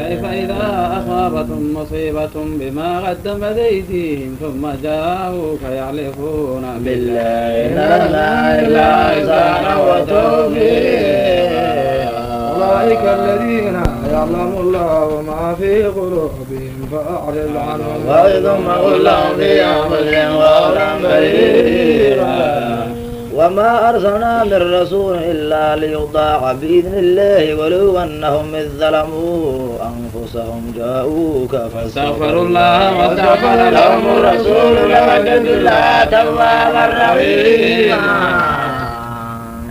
كيف إذا أصابتهم مصيبة بما قدمت أيديهم ثم جاءوك يحلفون بالله لا إله إلا هو توفيق. أولئك الذين يعلم الله ما في قلوبهم فأعرض عنهم وإذ قل لهم في أنفسهم قولا بليغا. وما أرسلنا من رسول إلا ليطاع بإذن الله ولو أنهم إذ ظلموا أنفسهم جاءوك فاستغفروا الله واستغفر لهم الرسول لوجدوا الله توابا رحيما.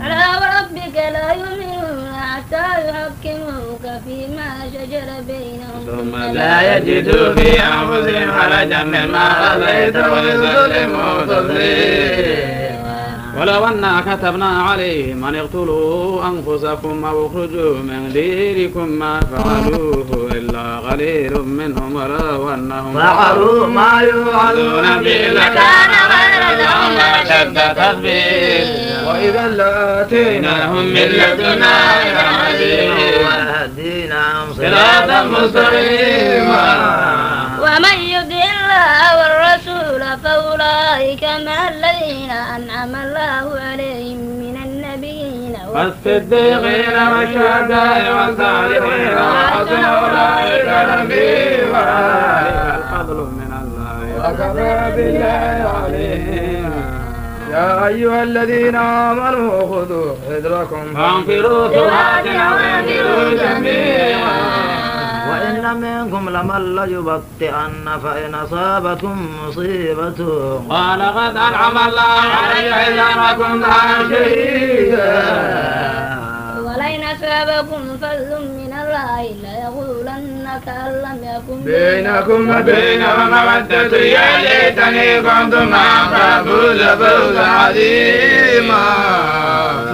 فلا وربك لا يؤمنون حتى يحكموك فيما شجر بينهم ثم لا يجدوا في أنفسهم حرجا مما قضيت ويسلموا تسليما. ولو أنا كتبنا عليهم أن اقتلوا أنفسكم أو اخرجوا من ديركم ما فعلوه إلا قليل منهم ولو أنهم فعلوا ما يوعظون به لكان خيرا لهم أشد تثبيت وإذا لآتيناهم من لدنا وهديناهم صراطا مستقيما. ومن يطع الله والرسول فأولئك مع الذين أنعم الله عليهم من النبيين والصديقين والشهداء والصالحين وحسن أولئك رفيقا. الفضل من الله وكفى بالله عليما. يا أيها الذين آمنوا خذوا حذركم فانفروا ثبات وانفروا جميعا. وإن منكم لمن ليبطئن فإن أصابتكم مصيبة قال قد أنعم الله علي إذا ما كنت شهيدا. ولئن أصابكم فضل من الله ليقولن كأن لم يكن بينكم وبينهم مودة يا ليتني كنت معهم فأفوز فوزا عظيما.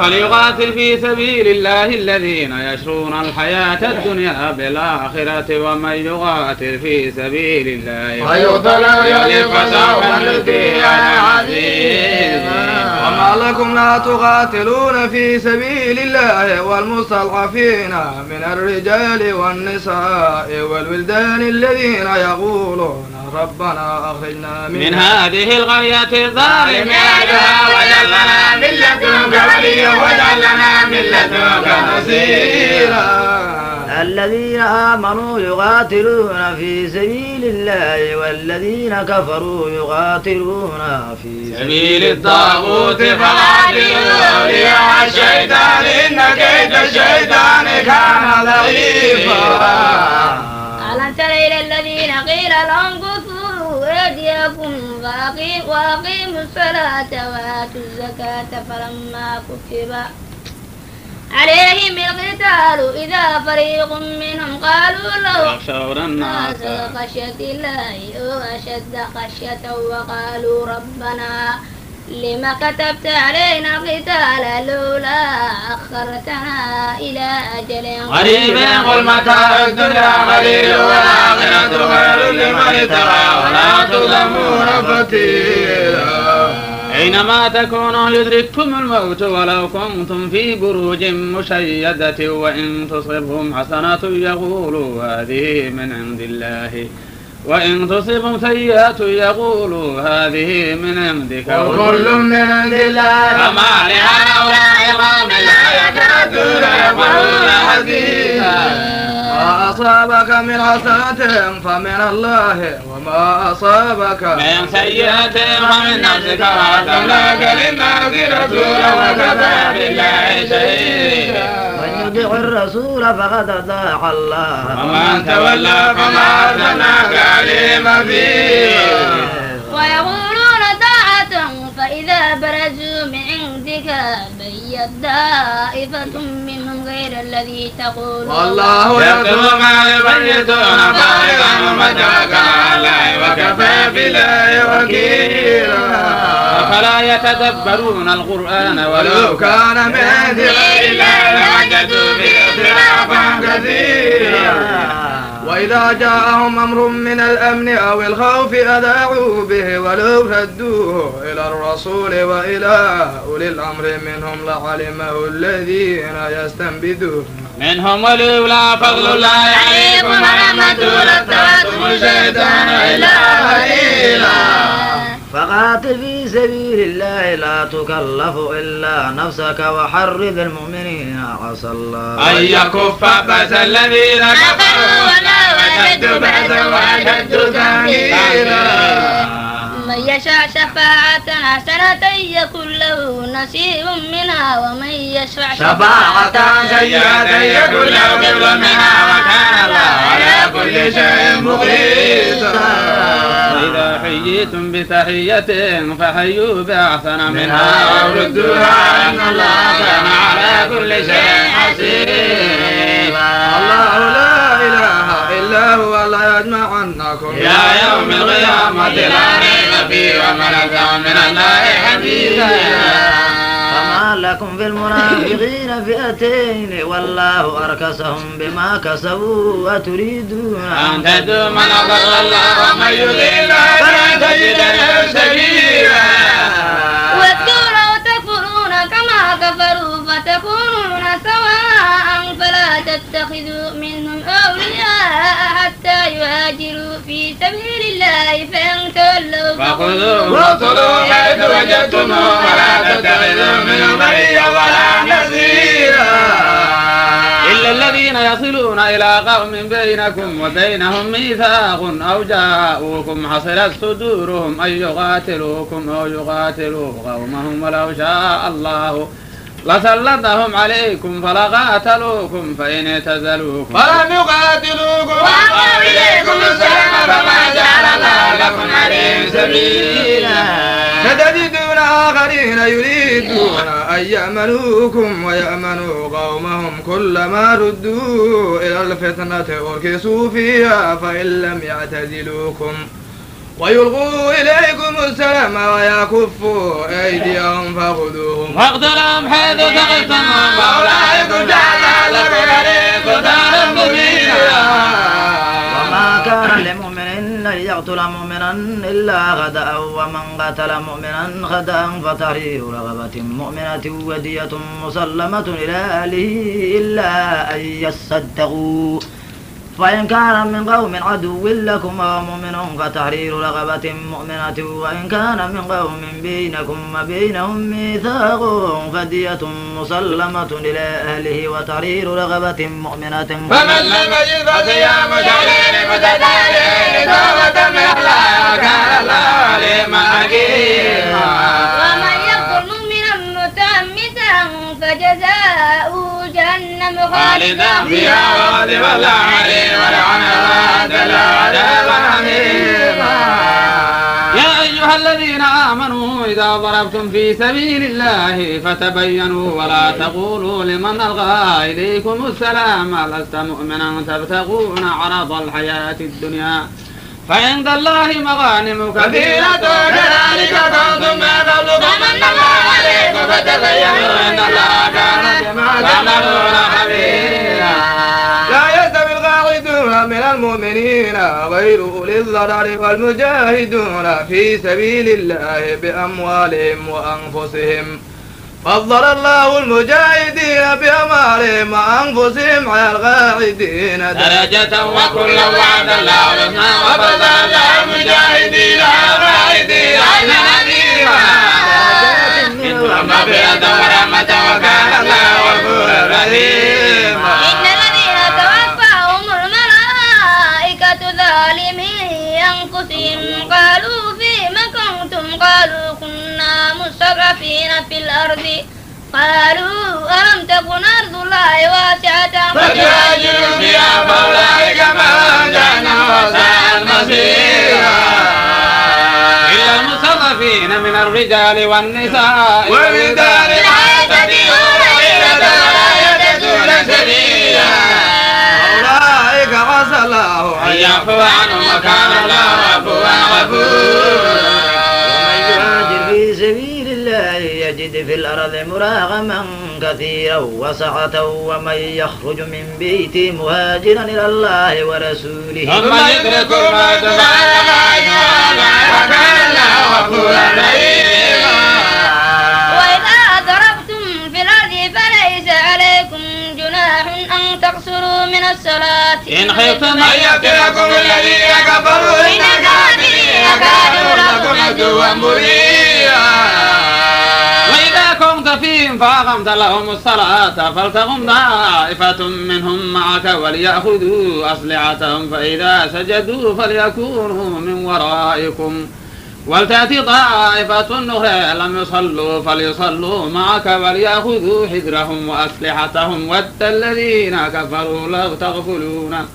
فليقاتل في سبيل الله الذين يشرون الحياة الدنيا بالآخرة ومن يقاتل في سبيل الله فيقتل أو يغلب فسوف نؤتيه عظيما. وما لكم لا تقاتلون في سبيل الله والمستضعفين من الرجال والنساء والولدان الذين يقولون ربنا أخرجنا من هذه القرية الظالم أهلها واجعل لنا من لدنك وليا واجعل لنا من لدنك نصيرا. الذين آمنوا يقاتلون في سبيل الله والذين كفروا يقاتلون في سبيل الطاغوت فقاتلوا أولياء الشيطان إن كيد الشيطان كان ضعيفا. ألم تر إلى الذين قيل لهم كفوا أيديكم وأقيموا الصلاة وآتوا الزكاة فلما كتب عليهم القتال إذا فريق منهم قالوا لو يخشون الناس خشية الله أو أشد خشية وقالوا ربنا لما كتبت علينا القتال لولا أخرتنا إلى أجل قريب قل متاع الدنيا قليل والآخرة خير لمن اتقى ولا تظلمون فتيلا. أينما تكونوا يدرككم الموت ولو كنتم في بروج مشيدة وإن تصبهم حسنة يقولوا هذه من عند الله وإن تصبهم سيئة يقولوا هذه من عندك وكل من عند الله. فما لهؤلاء قوم لا يكادون يفقهون حديثا. ما أصابك من حسنة فمن الله وما أصابك من سيئة فمن نفسك وأرسلناك للناس رسولا وكفى بالله شهيدا. من يطع الرسول فقد أطاع الله ومن تولى فما أرسلناك عليهم حفيظا. ويقولون طاعة فإذا برزوا من عندك بيت طائفة منهم غير الذي تقول والله يكتب ما يبيتون فإذا متوكل على الله وكفى بالله وكيلا. أفلا يتدبرون القرآن ولو كان من عند غير الله لوجدوا فيه اختلافا كثيرا. وإذا جاءهم أمر من الأمن أو الخوف أذاعوا به ولو ردوه إلى الرسول وإلى أولي الأمر منهم لعلمه الذين يستنبدون منهم ولولا فضل الله عليكم ورحمته لاتبعتم الشيطان إلا قليلا. فقاتل في سبيل الله لا تكلف إلا نفسك وحرض المؤمنين عسى الله أن يكف بأس الذين كفروا وأشد بأسا وأشد تنكيلا. من يشاء شفاعة حسنة يكن له نصيب منها ومن يشفع شفاعة سيئة يكن له كفل منها وكان الله على كل شيء مقيتا. وإذا حييتم بتحية فحيوا بأحسن منها أو ردوها إن الله كان على كل شيء حسيبا. الله لا إله إلا هو لا يجمعنكم إلى يوم القيامة لا ريب فيه ومن أكثر من الله حديثا. فما لكم في المنافقين فئتين والله أركسهم بما كسبوا وتريدون أن تهدوا من أضل الله ومن يضلل فلن تجد له سبيلا. ودوا لو تكفرون كما كفروا فتكونون سواء فلا تتخذوا منهم أولياء حتى يهاجروا في سبيل الله فإن تولوا فخذوه واقتلوه حيث وجدتموه ولا تتخذوا منهم وليا ولا نصيرا. إلا الذين يصلون إلى قوم بينكم وبينهم ميثاق أو جاءوكم حصلت صدورهم أن يقاتلوكم أو يقاتلوا قومهم ولو شاء الله لسلطهم عليكم فلقاتلوكم فإن اعتزلوكم ولم يقاتلوكم وألقوا إليكم السلام فما جعل الله لكم عليهم سبيلا. ستجدون آخرين يريدون أن يأمنوكم ويأمنوا قومهم كلما ردوا إلى الفتنة أركسوا فيها فإن لم يعتزلوكم ويلقوا إليكم السلام ويكفوا أيديهم فخذوهم واقتلهم حيث ثقفتموهم وأولئكم جعلنا لكم عليكم دارا مبينا. وما كان لمؤمن أن يقتل مؤمنا إلا خطأ ومن قتل مؤمنا خطأ فتحرير رغبة مؤمنة ودية مسلمة إلى أهله إلا أن يصدقوا فإن كان من قوم عدو لكم ومؤمن فتحرير رغبة مؤمنة وإن كان من قوم بينكم وبينهم ميثاق فدية مسلمة إلى أهله وتحرير رغبة مؤمنة فمن لم يجد فصيام شهرين متتابعين توبة من الله وكان الله عليما حكيما. ومن يقتل مؤمنا متعمدا فجزاؤه جهنم خالدا فيها وغضب الله عليه ولعنه وأعد له عذابا عظيما. يا أيها الذين آمنوا إذا ضربتم في سبيل الله فتبينوا ولا تقولوا لمن ألقى إليكم السلام لست مؤمنا تبتغون عرض الحياة الدنيا فعند الله مغانم كثيرة كذلك كنتم من قبل فمن الله عليكم فتبينوا إن الله كان بما تعملون خبيرا. لا يستوي القاعدون من المؤمنين غير أولي الضرر والمجاهدون في سبيل الله بأموالهم وأنفسهم فضل الله المجاهدين بأموالهم وأنفسهم على القاعدين درجة وكل وعد الله الحسنى وفضل الله المجاهدين على القاعدين عظيما. إنهم مغفرة ورحمة وكان الله غفورا رحيما. إن الذين توفاهم الملائكة ظالمي أنفسهم قالوا فيم كنتم قالوا كنا مستضعفين في الأرض قالوا ألم تكن أرض الله واسعة فتهاجروا فيها فأولئك مأواهم جهنم وساءت مصيرا. إلا المستضعفين من الرجال والنساء والولدان لا يستطيعون حيلة ولا يهتدون سبيلا. أولئك عسى الله أن يعفو عنهم وكان الله عفوا غفورا. ومن يهاجر في سبيل الله يجد في الأرض مراغما كثيرا وسعة ومن يخرج من بيته مهاجرا إلى الله ورسوله ثم يدرك الموت وكان غفورا رحيما. وإذا ضربتم في الأرض فليس عليكم جناح أن تقصروا من الصلاة إن خفتم أن يفتنكم الذين كفروا إن الكافرين كانوا لكم عدوا مبينا. وإذا كنت فيهم فأقمت لهم الصلاة فلتقم طائفة منهم معك وليأخذوا أسلحتهم فإذا سجدوا فليكونوا من ورائكم ولتأتي طائفة أخرى لم يصلوا فليصلوا معك وليأخذوا حذرهم وأسلحتهم ود الذين كفروا لو تغفلون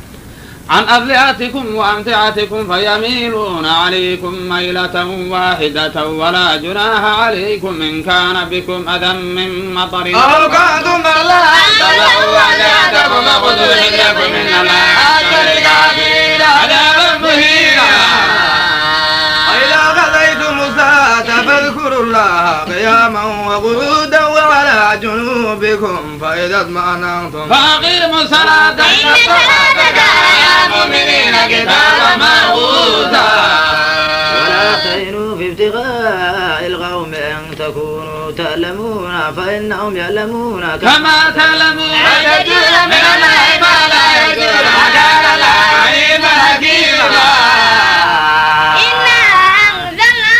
عن أسلحتكم وأمتعتكم فيميلون عليكم ميلة واحدة ولا جناح عليكم إن كان بكم أذى من مطر أو كنتم الله تبعوا أسلحتكم فخذوا حذركم إن الله الكافرين عذابا مهينا. وإذا غزيتم الصلاة فاذكروا الله قياما وقعودا وعلى جنوبكم فإذا اطمأننتم فأقيموا الصلاة إن الصلاة كانت المؤمنين كتابا موقوتا. ولا تهنوا في ابتغاء القوم إن تكونوا تألمون فإنهم يألمون كما تعلمون يجدون من الله ما لا يجدون وكان الله عليما حكيما. إنا أنزلنا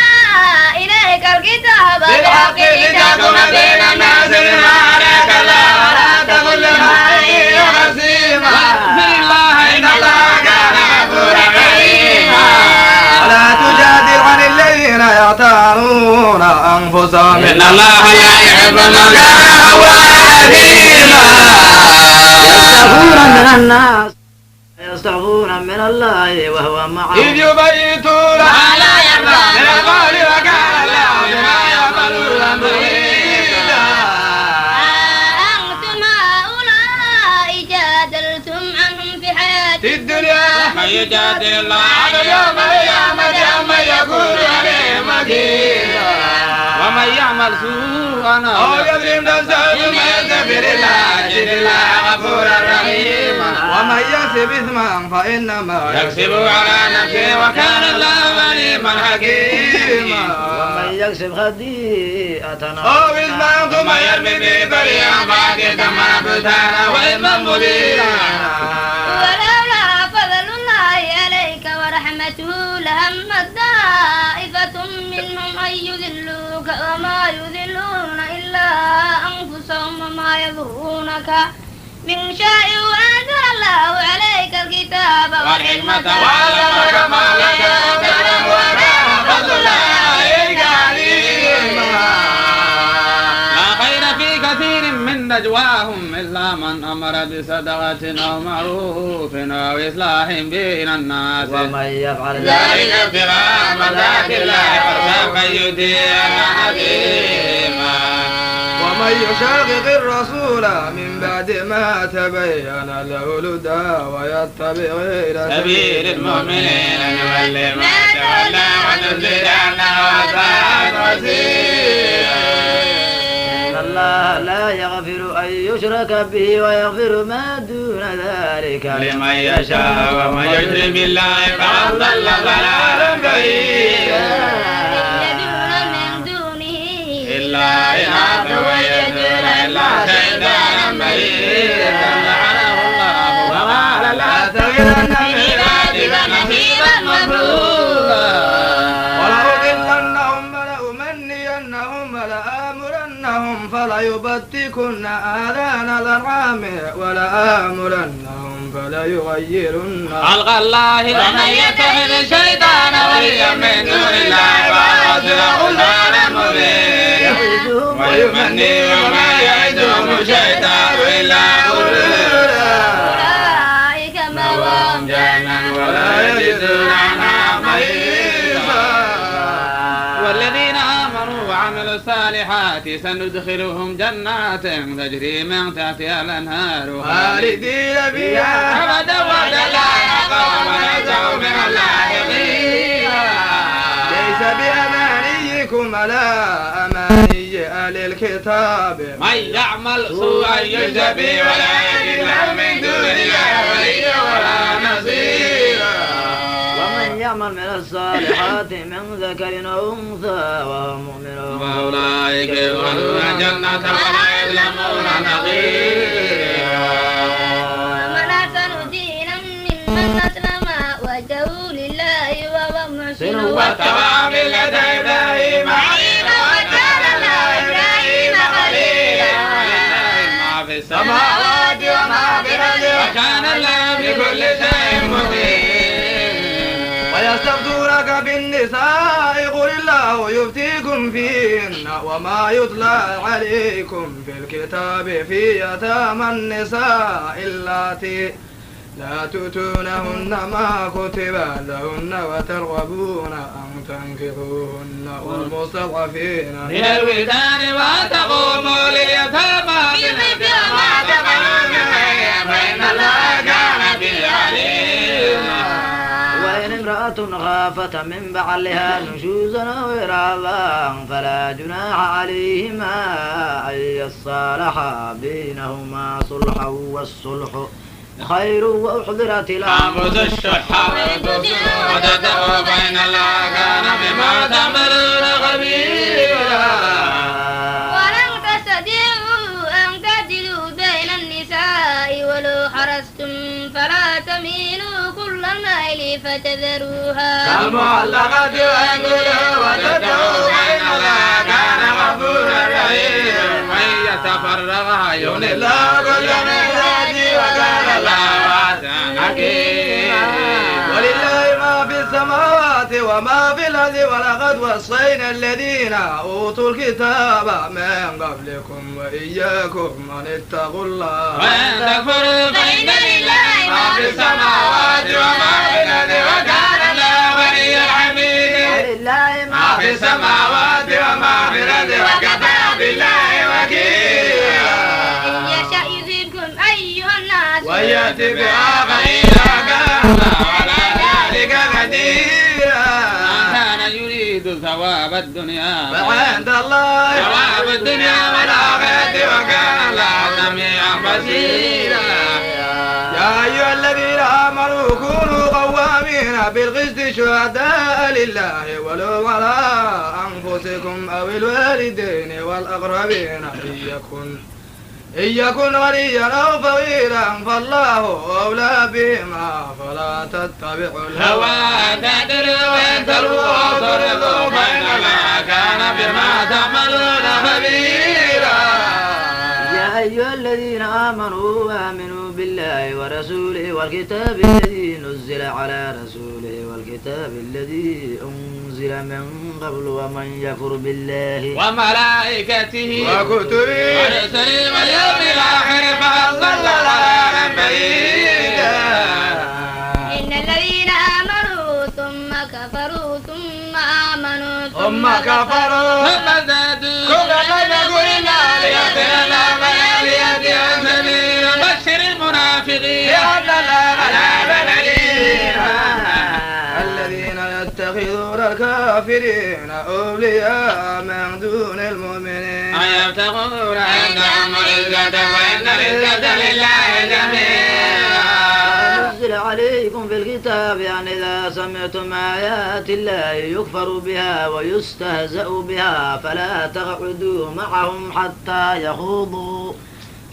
إليك الكتاب بالحق لتحكم بين الناس بما أراك الله ولا تكن للخائنين خصيما. واغفر الله إن الله كان غفورا رحيما. ولا تجادل عن الذين يختارون أنفسهم إن الله لا يحب من كان أثيما. يستعفون من الله وهو معهم إذ يبيتون ما لا يرضى من القول وكان الله بما يعملون محيطا. أنتم هؤلاء جادلتم عنهم في حياة الدنيا من يجادل الله عن يوم القيامة عمن يكون عليه مكينا. ومن يعمل سوءا أو يظلم نفسه ثم يستغفر الله يجد الله غفورا رحيما. ومن يكسب إثما فإنما يكسبه على نفسه وكان الله عليما حكيما. ومن يكسب خطيئة أو إثما ثم يرمي به بريئا فاقدا بهتانا وإثما مبينا. ولولا فضل الله عليك ورحمته لهمت طائفة منهم أن يذلوك وما يذلون إلا أنفسهم وما يضرونك من شيء وأنزل الله عليك الكتاب والحكمة وعلمك ما لم تكن تعلم وكان فضل الله عليك عليما. لا خير في كثير من نجواهم إلا من أمر بصدقة أو معروف أو إصلاح بين الناس ومن يفعل ذلك ابتغاء مرضات الله فسوف يؤتيه حكيما. ومن يشاقق الرسول من بعد ما تبين له الهدى ويتبع غير سبيل المؤمنين نولي ما تولى ونزل عنه وساءت مصيرا. إن الله لا يغفر أن يشرك به ويغفر ما دون ذلك لمن يشاء ومن يشرك بالله فقد ضل ضلالا بعيدا. يدعون من دونه إلا إناثا ويدعون إلا شيطانا مريدا لعنه الله وقال لا تغيرن من عبادك نصيبا مفروضا. ولأضلنهم ولأمنينهم ولآمرنهم فليبتكن آذان الأنعام ولآمرنهم فليغيرن خلق الله ومن يتخذ الشيطان وليا من دون الله فقد له ضلالا مبينا. ويمنيهم ما يعدهم الشيطان إلا غرورا. أولئك مأواهم جهنم ولا يجدون عنها محيصا. والذين آمنوا وعملوا الصالحات سندخلهم جنات تجري من تحتها الأنهار خالدين فيها أبدا ولا لا يقوم ونزعوا من الله قيلا. ليس بأمانيكم ولا أماني أهل الكتاب من يعمل سوءا يجزى به ولا يجد له من دون الله وليا ولا نصيرا. ومن يعمل من الصالحات من ذكر أو أنثى وهو مؤمن فأولئك يدخلون الجنة ولا يظلمون نقيرا. ومن أحسن دينا ممن أسلم وجهه لله وهو محسن واتبع ملة إبراهيم حنيفا وكان الله إبراهيم خليلا. ما في السماوات وما في الأرض وكان الله بكل شيء محيطا. ويستفتونك بالنساء قل الله يفتيكم فيهن وما يتلى عليكم في الكتاب في يتامى النساء اللاتي لا تؤتونهن ما كتب لهن وترغبون أن تنكحوهن والمستضعفين من الولدان وتقوموا لليتامى بالبر وما تفعلوا من خير فإن الله كان به عليما. وإن امرأة خافت من بعلها نشوزا أو إعراضا فلا جناح عليهما أن يصالحا بينهما صلحا والصلح خير وأحضرت الأنفس الشح وتتقوا فإن الله كان بما تعملون خبيرا. ولن تستطيعوا أن تعدلوا بين النساء ولو حرصتم فلا تميلوا كل الميل فتذروها كالمعلقة وانقلوا وتتقوا فإن الله كان غفورا رحيما. من يتفرغ يغن الله كل من سعته وكان الله واسعا حكيما. ولله ما في السماوات وما في الأرض ولقد وصينا الذين أوتوا الكتاب من قبلكم وإياكم أن اتقوا الله. وإن تكفروا فإن لله ما في السماوات وما في الأرض وكان الله غنيا حميدا. ولله ما في السماوات وما في الأرض وكفى بالله وكيلا. إن يشأ يذهبكم أيها الناس ويأتي بآخرين كان على ذلك قديرا. من كان يريد ثواب الدنيا فعند الله ثواب الدنيا والآخرة وكان الله سميعا بصيرا. يا أيها الذين آمنوا كونوا قوامين بالقسط شهداء لله ولو على أنفسكم أو الوالدين والأقربين إن يكن غنيا أو فقيرا فالله أولى بهما فلا تتبعوا الهوى أن تعدلوا وإن تلووا أو تعرضوا فإن الله كان بما تعملون خبيرا. يا أيها الذين آمنوا بالله ورسوله والكتاب الذي نزل على رسوله والكتاب الذي أنزل من قبل ومن يكفر بالله وملائكته وكتبه ورسله واليوم الآخر فقد ضل ضلالا بعيدا. إن الذين آمنوا ثم كفروا ثم آمنوا ثم كفروا ثم زادوا كفرا نقول إنا ليغفر الله وليهديهم سبيلا. بشر المنافقين بأن عذابا أليما. الذين يتخذون الكافرين أولياء من دون المؤمنين أيبتغون عندهم العزة فإن العزة لله جميعا. نزل عليكم في الكتاب أن إذا سمعتم آيات الله يكفر بها ويستهزأ بها فلا تقعدوا معهم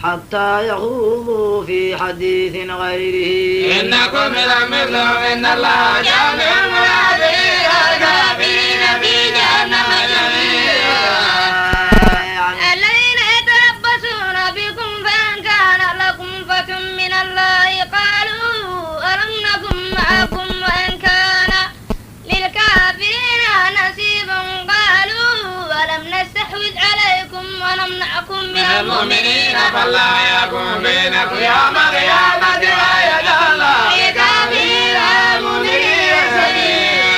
حتى يخوضوا في حديث غيره إنكم إذا مثلهم إن الله جامع المنافقين والكافرين في جهنم جميعا. الذين يتربصون بكم فإن كان لكم فتح من الله قالوا ألم نكن معكم وإن كان للكافرين نصيب قالوا ألم نستحوذ عليكم ونمنعكم من المؤمنين فالله يكون بينكم يوم القيامة ويجعل الله الكافرين والمؤمنين سبيلا.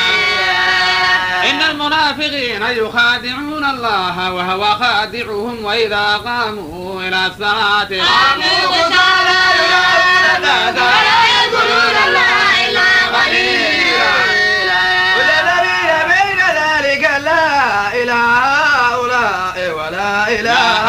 إن المنافقين يخادعون الله وهو خادعهم وإذا قاموا إلى الصلاة قاموا كسالى يراءون ولا يذكرون الله إلا قليلا. والذين بين ذلك لا إله هؤلاء ولا إله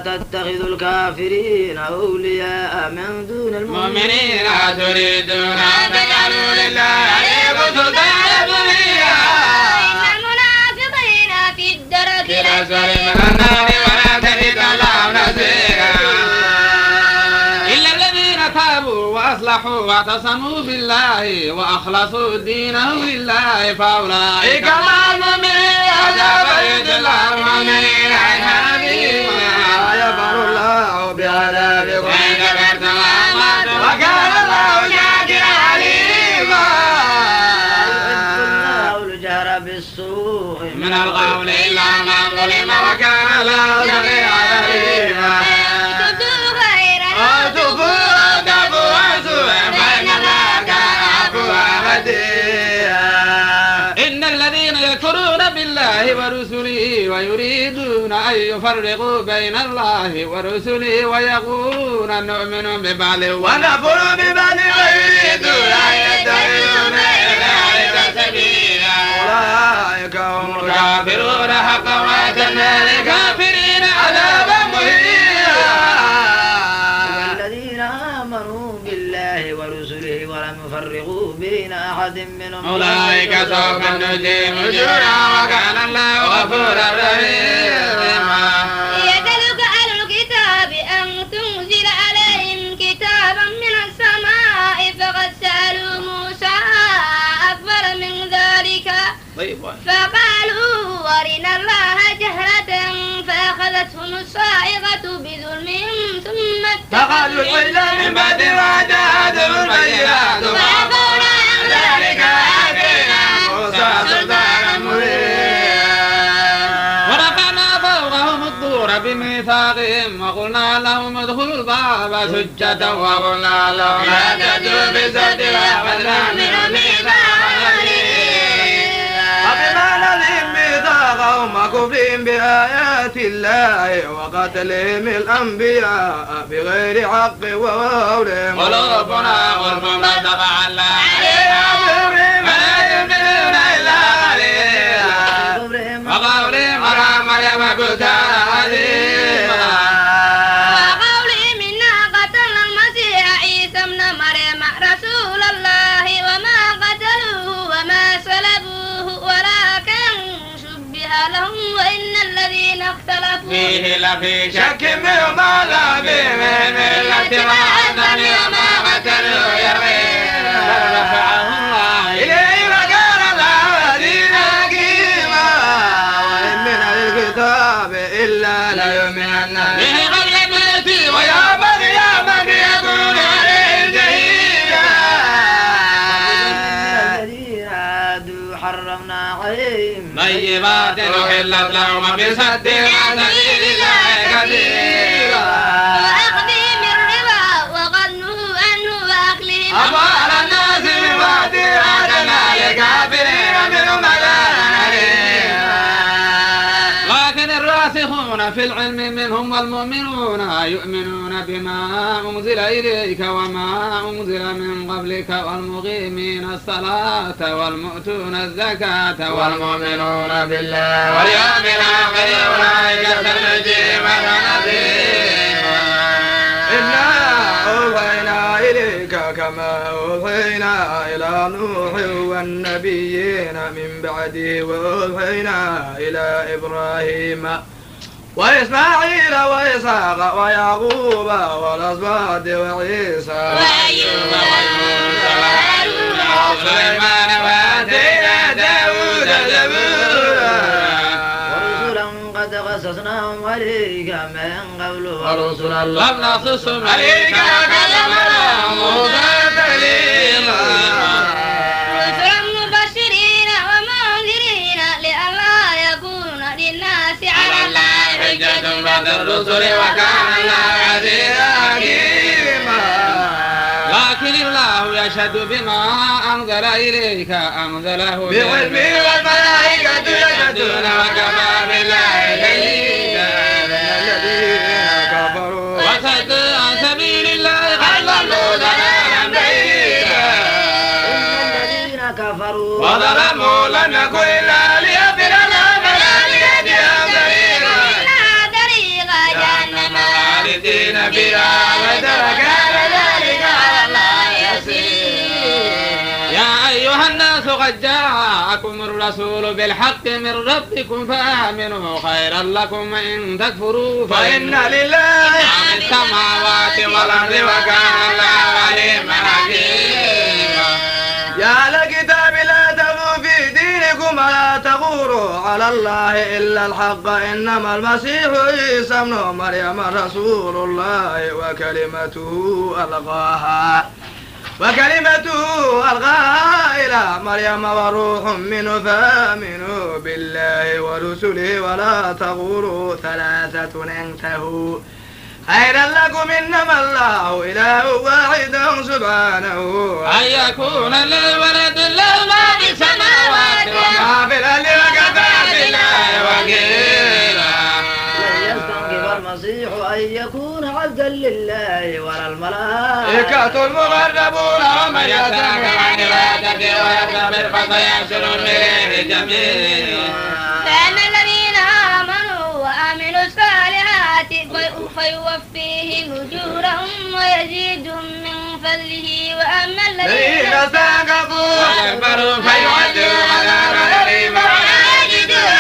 تتخذوا الكافرين أولياء من دون المؤمنين تريدون أن تجعلوا لله عليكم سلطانا مبينا إن المنافقين في الدرك الأسفل من النار ولا تجد لهم نصيرا إلا الذين تابوا وأصلحوا واعتصموا بالله وأخلصوا دينه لله فأولئك مع المؤمنين فسوف الله المؤمنين حميما يغفر الله بعذابكم وإن كفرتم وكان الله شاكرا عليما. الله الجهر بالسوء من القول إلا من ظلم وكان الله سميعا عليما إن الذين يكفرون بالله ورسله ويريدون أن يفرقوا بين الله ورسله ويقولون نؤمن ببعض ونكفر ببعض ويريدون أن يتخذوا ذلك سبيلا أولئك هم الكافرون حقا وأعتدنا للكافرين عذابا مهينا. والذين آمنوا بالله ورسله ولم يفرقوا بين أحد منهم أولئك سوف نؤتيهم أجورا وكان الله غفورا رحيما. يسألك أهل الكتاب أن تنزل عليهم كتابا من السماء فقد سألوا موسى أكبر من ذلك فقالوا أرنا الله جهرة فأخذتهم الصاعقة بظلمهم ثم اتخذوا العجل من بعد ما جاءتهم البينات فعفونا عن ذلك وآتينا موسى سلطانا مبينا. ورفعنا فوقهم الطور بميثاقهم وقلنا لهم ادخلوا الباب سجدا وقلنا لهم لا تأتوا بالسد وأخذنا منهم ميثاقا وبما نلهم ميثاقهم وكفرهم بآيات الله وقتلهم الأنبياء بغير حق وقولهم قلوبنا غلف ما طبع الله عليها ولا يؤمنون إلا قليلا وقولهم على مريم بهتانا عظيما وقولهم إنا قتلنا المسيح عيسى ابن مريم رسول الله وما قتلوه وما صلبوه ولكن شبه لهم وإن الذين اختلفوا فيه لفي شك منه ما لا به من ملة وعدم وما قتلوا يقين فرفعه الله إليه وكان الله دين حكيما. وإن من الكتاب إلا ليؤمنن به قبل الموت ويوم القيامة يكون عليه شهيدا. الذين عادوا حرمنا عليهم طيبات أحلت لهم بصد عن سبيل الله كثيرا وأخذهم الربا وقد نهوا عنه وأكلهم أموال الناس ببعد وعدنا لكافرين منهم عذابا أليما. لكن الراسخون في العلم منهم والمؤمنون يؤمنون بما أنزل إليك وما أنزل من قبلك والمقيمين الصلاة والمؤتون الزكاة والمؤمنون بالله واليوم الآخر أولئك سنجيهم نصيبا. إنا أوحينا إليك كما أوحينا إلى نوح والنبيين من بعده وأوحينا إلى إبراهيم وإسماعيل وإسحاق ويعقوب والأسباط وعيسى وأيوب ويونس وهارون وسليمان وآتينا داود زبورا ورسلا قد قصصناهم عليك من قبل ورسلا لم نقصصهم عليك كلمنا موسى تكليما رسلا مبشرين ومنذرين لئلا يكون للناس على الله حجة بعد الرسل وكان الله عزيزا حكيما. لكن الله يشهد بما أنزل إليك أنزله بعلمه والملائكة يشهدون وكفى بالله شهيدا. الذين كفروا وصدوا عن سبيل الله ضلوا ضلالا بعيدا الذين كفروا وظلموا لم يكن إلا ليغفر لهم ولا ليهديهم سبيلا. إلا طريق جهنم الرسول بالحق من ربكم فآمنوا خيرا لكم إن تكفروا فإن لله ما في السماوات والأرض وكان الله عليما حكيما. يا أهل الكتاب لا تغلوا في دينكم ولا تغوروا على الله إلا الحق إنما المسيح عيسى ابن مريم رسول الله وكلمته ألقاها إلى مريم وروح منه فآمنوا بالله ورسله ولا تغوروا ثلاثة انتهوا خيرا لكم إنما الله إله واحد سبحانه أن يكون للولد له ما في السماوات وما في الأرض وكفى بالله وكيلا. لن يستنكف المسيح أن يكون عبدا لله ولا الملائكة إكة المقربون ومن يتاك عن عبادته ويكبر فسيحشر إليه جميعا. فأما الذين آمنوا وعملوا الصالحات فيوفيهم أجورهم ويزيدهم من فضله. وأما الذين استنكفوا واستكبروا فيعذبهم عذابا أليما ولا يجدون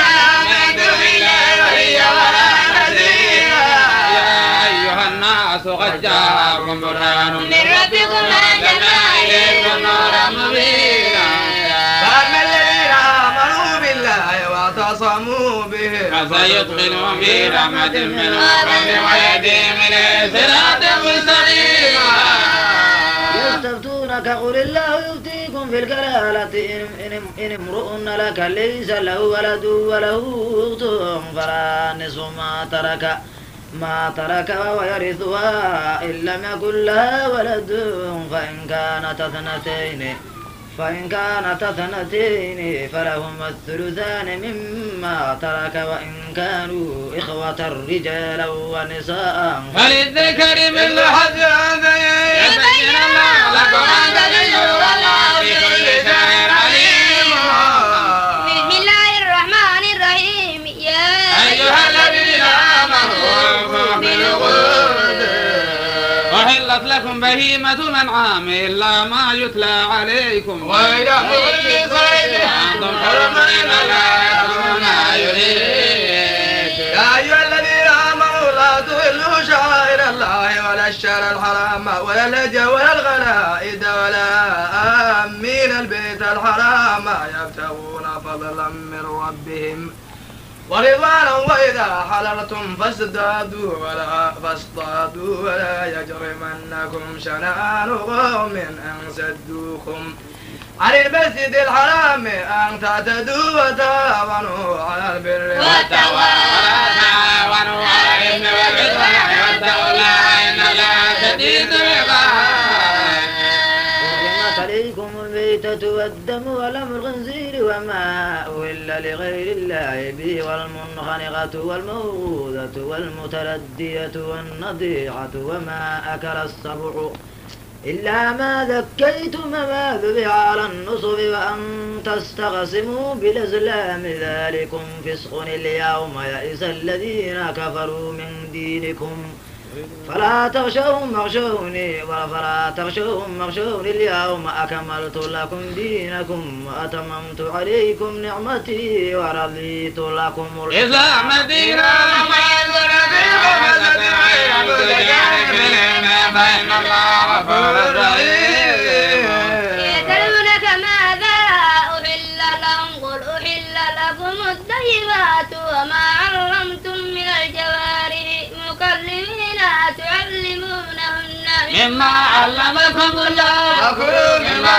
من دون الله وليا ولا نصيرا. يا أيها الناس قد جاءكم برهان من ربكم وأنزلنا إليكم نورا مبينا. فأما الذين آمنوا بالله واعتصموا به فسيدخلهم في رحمة منه وفضل ويهديهم إليه صراطا مستقيما. يستفتونك قل الله يفتيكم في الكلالة إن امرؤ لك ليس له ولد وله أخت فلا نصف ما ترك ويرثها إن لم يكن لها ولد فإن كانت اثنتين فلهما الثلثان مما ترك وإن كانوا إخوة رجالا ونساء فللذكر مثل حظ الأنثيين. يبين الله لكم أن تضلوا والله بكل شيء عليم. بسم الله الرحمن الرحيم. يا أيها الذين آمنوا أوفوا بالعقود. أحلت لكم بهيمة الأنعام إلا ما يتلى عليكم وإذا قلت صيد أنتم حرم لا يأكلون ما يريد. يا أيها الذين آمنوا لا تحلوا شعائر الله ولا الشهر الحرام ولا الهدي ولا الغلائد ولا آمين البيت الحرام يبتغون فضلا من ربهم ورضوانا وإذا حللتم فاصطادوا ولا يجرمنكم شنآن قوم أن صدوكم عن المسجد الحرام أن تعتدوا وتعاونوا على البر والتقوى ولا تعاونوا على الإثم والعدوان واتقوا الله إن الله شديد العقاب. حرمت عليكم الميتة والدم ولحم الخنزير وما أهل لغير الله به والمنخنقة والموقوذة والمتردية والنضيحة وما أكل السبع إلا ما ذكيتم ما ذبح على النصب وأن تستقسموا بالأزلام ذلكم فسق. اليوم يئس الذين كفروا من دينكم فلا تخشوهم واخشوني اليوم أكملت لكم دينكم وأتممت عليكم نعمتي ورضيت لكم الإسلام دينا وما يزل فيكم فستعيبوا جانب فإن الله غفور رحيم. يسألونك ماذا أحل لهم قل أحل لكم الطيبات وما علمتم من الجوارح مكلمين تعلمونهن مما علمكم الله وكلوا مما